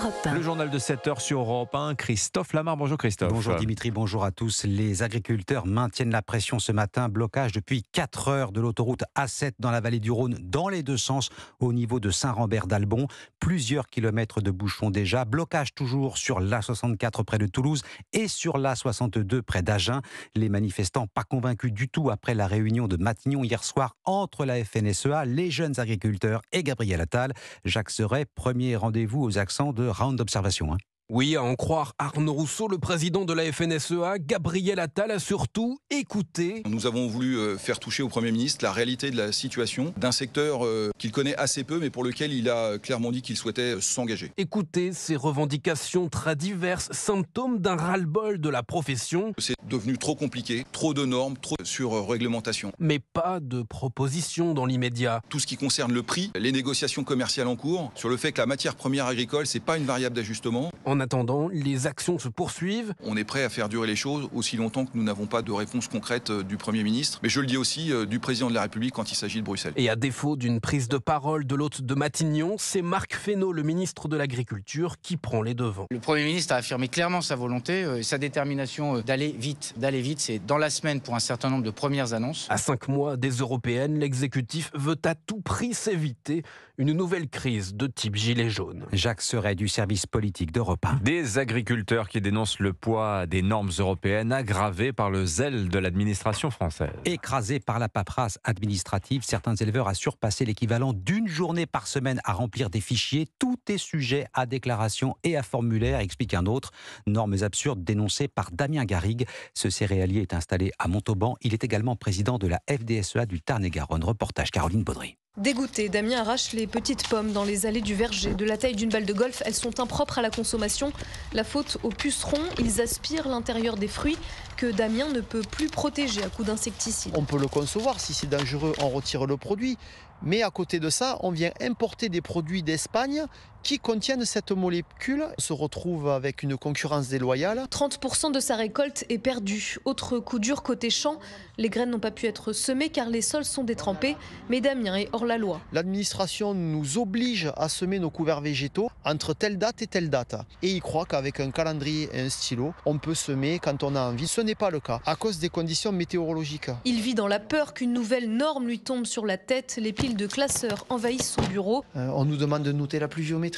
Europe 1. Le journal de 7h sur Europe 1, Christophe Lamar. Bonjour Christophe. Bonjour Dimitri, bonjour à tous. Les agriculteurs maintiennent la pression ce matin. Blocage depuis 4 heures de l'autoroute A7 dans la vallée du Rhône, dans les deux sens, au niveau de Saint-Rambert-d'Albon. Plusieurs kilomètres de bouchons déjà. Blocage toujours sur l'A64 près de Toulouse et sur l'A62 près d'Agen. Les manifestants pas convaincus du tout après la réunion de Matignon hier soir entre la FNSEA, les jeunes agriculteurs et Gabriel Attal. Jacques Serret, premier rendez-vous aux accents de round d'observation. Oui, à en croire Arnaud Rousseau, le président de la FNSEA, Gabriel Attal a surtout écouté. Nous avons voulu faire toucher au Premier ministre la réalité de la situation d'un secteur qu'il connaît assez peu, mais pour lequel il a clairement dit qu'il souhaitait s'engager. Écoutez ces revendications très diverses, symptômes d'un ras-le-bol de la profession. C'est devenu trop compliqué, trop de normes, trop sur réglementation. Mais pas de propositions dans l'immédiat. Tout ce qui concerne le prix, les négociations commerciales en cours, sur le fait que la matière première agricole, c'est pas une variable d'ajustement. En attendant, les actions se poursuivent. On est prêt à faire durer les choses aussi longtemps que nous n'avons pas de réponse concrète du Premier ministre. Mais je le dis aussi du Président de la République quand il s'agit de Bruxelles. Et à défaut d'une prise de parole de l'hôte de Matignon, c'est Marc Fesneau, le ministre de l'Agriculture, qui prend les devants. Le Premier ministre a affirmé clairement sa volonté, sa détermination d'aller vite. C'est dans la semaine pour un certain nombre de premières annonces. À 5 mois des européennes, l'exécutif veut à tout prix s'éviter une nouvelle crise de type gilet jaune. Jacques Serret du service politique d'Europe 1. Des agriculteurs qui dénoncent le poids des normes européennes aggravées par le zèle de l'administration française. Écrasés par la paperasse administrative, certains éleveurs assurent passer l'équivalent d'une journée par semaine à remplir des fichiers. Tout est sujet à déclaration et à formulaire, explique un autre. Normes absurdes dénoncées par Damien Garrigue. Ce céréalier est installé à Montauban. Il est également président de la FDSEA du Tarn-et-Garonne. Reportage Caroline Baudry. Dégoûté, Damien arrache les petites pommes dans les allées du verger. De la taille d'une balle de golf, elles sont impropres à la consommation. La faute aux pucerons, ils aspirent l'intérieur des fruits que Damien ne peut plus protéger à coups d'insecticides. On peut le concevoir, si c'est dangereux, on retire le produit. Mais à côté de ça, on vient importer des produits d'Espagne qui contiennent cette molécule, se retrouve avec une concurrence déloyale. 30% de sa récolte est perdue. Autre coup dur côté champ, les graines n'ont pas pu être semées car les sols sont détrempés, mais Damien est hors la loi. L'administration nous oblige à semer nos couverts végétaux entre telle date et telle date. Et il croit qu'avec un calendrier et un stylo, on peut semer quand on a envie. Ce n'est pas le cas, à cause des conditions météorologiques. Il vit dans la peur qu'une nouvelle norme lui tombe sur la tête. Les piles de classeurs envahissent son bureau. On nous demande de noter la pluviométrie.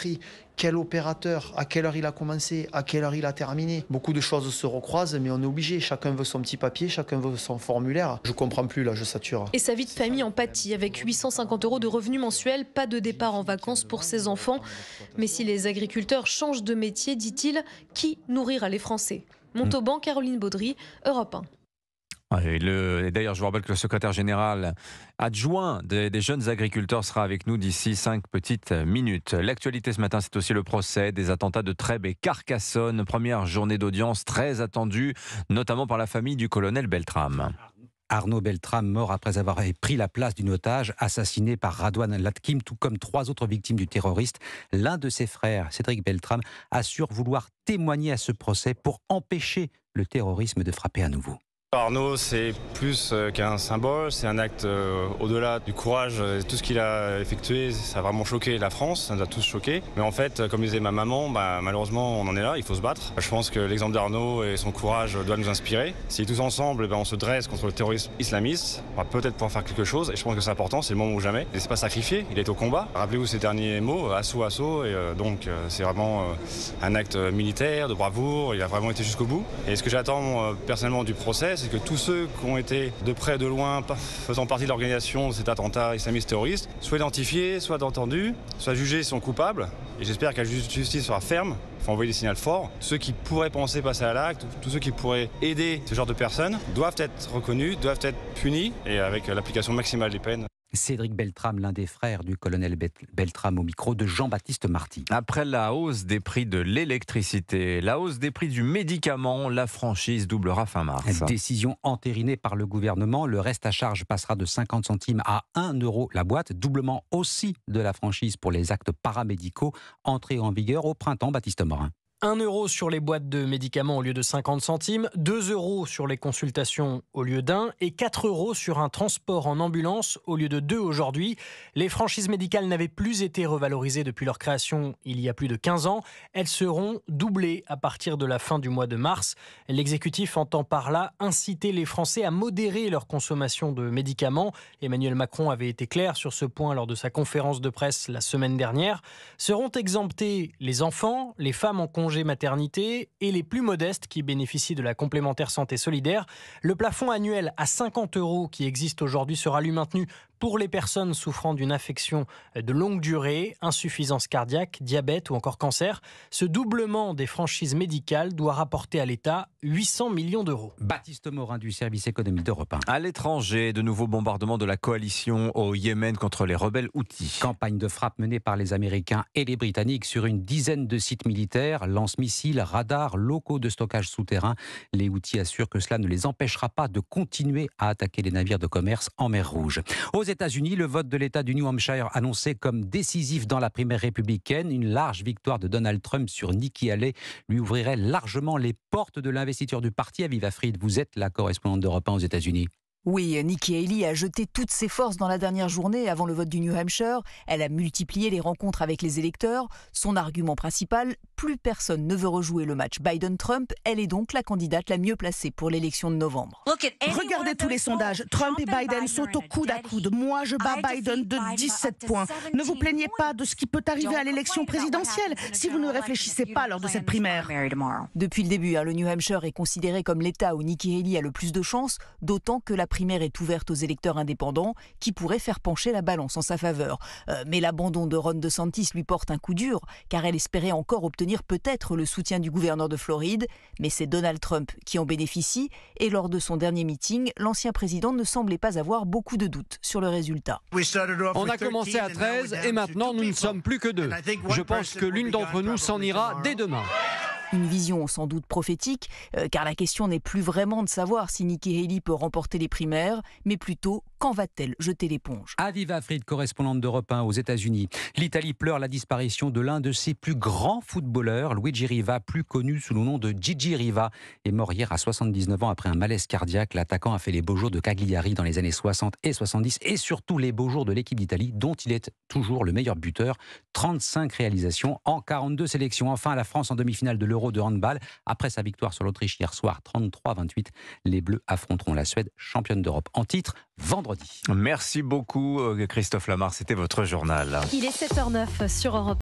Quel opérateur, à quelle heure il a commencé, à quelle heure il a terminé. Beaucoup de choses se recroisent, mais on est obligé. Chacun veut son petit papier, chacun veut son formulaire. Je comprends plus, là, je sature. Et sa vie de famille en pâtit. Avec 850 € de revenus mensuels, pas de départ en vacances pour ses enfants. Mais si les agriculteurs changent de métier, dit-il, qui nourrira les Français? Montauban, Caroline Baudry, Europe 1. Et d'ailleurs, je vous rappelle que le secrétaire général adjoint des jeunes agriculteurs sera avec nous d'ici 5 petites minutes. L'actualité ce matin, c'est aussi le procès des attentats de Trèbes et Carcassonne. Première journée d'audience très attendue, notamment par la famille du colonel Beltrame. Arnaud Beltrame, mort après avoir pris la place d'une otage, assassiné par Radouane Latkim, tout comme 3 autres victimes du terroriste. L'un de ses frères, Cédric Beltrame, assure vouloir témoigner à ce procès pour empêcher le terrorisme de frapper à nouveau. Arnaud, c'est plus qu'un symbole, c'est un acte au-delà du courage. Tout ce qu'il a effectué, ça a vraiment choqué la France, ça nous a tous choqués. Mais en fait, comme disait ma maman, malheureusement, on en est là, il faut se battre. Je pense que l'exemple d'Arnaud et son courage doit nous inspirer. Si tous ensemble, on se dresse contre le terrorisme islamiste, on va peut-être pouvoir faire quelque chose. Et je pense que c'est important, c'est le moment ou jamais. Il ne s'est pas sacrifié, il est au combat. Rappelez-vous ces derniers mots, assaut. Et donc, c'est vraiment un acte militaire, de bravoure. Il a vraiment été jusqu'au bout. Et ce que j'attends personnellement du procès, c'est que tous ceux qui ont été de près de loin faisant partie de l'organisation de cet attentat islamiste terroriste soient identifiés, soient entendus, soient jugés si sont coupables. Et j'espère que la justice sera ferme. Il faut envoyer des signaux forts. Ceux qui pourraient penser passer à l'acte, tous ceux qui pourraient aider ce genre de personnes doivent être reconnus, doivent être punis et avec l'application maximale des peines. Cédric Beltrame, l'un des frères du colonel Beltrame, au micro de Jean-Baptiste Marty. Après la hausse des prix de l'électricité, la hausse des prix du médicament, la franchise doublera fin mars. Décision entérinée par le gouvernement. Le reste à charge passera de 50 centimes à 1 € la boîte. Doublement aussi de la franchise pour les actes paramédicaux. Entrée en vigueur au printemps, Baptiste Morin. 1 euro sur les boîtes de médicaments au lieu de 50 centimes, 2 euros sur les consultations au lieu d'1 et 4 euros sur un transport en ambulance au lieu de 2 aujourd'hui. Les franchises médicales n'avaient plus été revalorisées depuis leur création il y a plus de 15 ans. Elles seront doublées à partir de la fin du mois de mars. L'exécutif entend par là inciter les Français à modérer leur consommation de médicaments. Emmanuel Macron avait été clair sur ce point lors de sa conférence de presse la semaine dernière. Seront exemptés les enfants, les femmes en congé maternité et les plus modestes qui bénéficient de la complémentaire santé solidaire. Le plafond annuel à 50 euros qui existe aujourd'hui sera lui maintenu pour les personnes souffrant d'une affection de longue durée, insuffisance cardiaque, diabète ou encore cancer. Ce doublement des franchises médicales doit rapporter à l'État 800 millions d'euros. Baptiste Morin du service économie d'Europe 1. À l'étranger, de nouveaux bombardements de la coalition au Yémen contre les rebelles houthis. Campagne de frappe menée par les Américains et les Britanniques sur une dizaine de sites militaires, lance-missiles, radars, locaux de stockage souterrain. Les Houthis assurent que cela ne les empêchera pas de continuer à attaquer les navires de commerce en mer Rouge. Aux États-Unis, le vote de l'État du New Hampshire annoncé comme décisif dans la primaire républicaine, une large victoire de Donald Trump sur Nikki Haley lui ouvrirait largement les portes de l'investiture du parti. Aviva Fried, vous êtes la correspondante d'Europe 1 aux États-Unis. Oui, Nikki Haley a jeté toutes ses forces dans la dernière journée avant le vote du New Hampshire. Elle a multiplié les rencontres avec les électeurs. Son argument principal, plus personne ne veut rejouer le match Biden-Trump. Elle est donc la candidate la mieux placée pour l'élection de novembre. Regardez tous les sondages. Trump et Biden sont au coude à coude. Moi, je bats Biden de 17 points. Ne vous plaignez pas de ce qui peut arriver à l'élection présidentielle si vous ne réfléchissez pas lors de cette primaire. Depuis le début, le New Hampshire est considéré comme l'État où Nikki Haley a le plus de chances, d'autant que la primaire est ouverte aux électeurs indépendants qui pourraient faire pencher la balance en sa faveur. Mais l'abandon de Ron DeSantis lui porte un coup dur, car elle espérait encore obtenir peut-être le soutien du gouverneur de Floride. Mais c'est Donald Trump qui en bénéficie, et lors de son dernier meeting, l'ancien président ne semblait pas avoir beaucoup de doutes sur le résultat. On a commencé à 13 et maintenant nous ne sommes plus que 2. Je pense que l'une d'entre nous s'en ira dès demain. Une vision sans doute prophétique, car la question n'est plus vraiment de savoir si Nikki Haley peut remporter les primaires, mais plutôt quand va-t-elle jeter l'éponge. Aviva Fried, correspondante d'Europe 1 aux États-Unis. L'Italie pleure la disparition de l'un de ses plus grands footballeurs, Luigi Riva, plus connu sous le nom de Gigi Riva, est mort hier à 79 ans après un malaise cardiaque. L'attaquant a fait les beaux jours de Cagliari dans les années 60 et 70 et surtout les beaux jours de l'équipe d'Italie, dont il est toujours le meilleur buteur. 35 réalisations en 42 sélections. Enfin, la France en demi-finale de l'Euro de handball. Après sa victoire sur l'Autriche hier soir, 33-28, les Bleus affronteront la Suède, championne d'Europe en titre, vendredi. Merci beaucoup Christophe Lamar, c'était votre journal. Il est 7h09 sur Europe 1.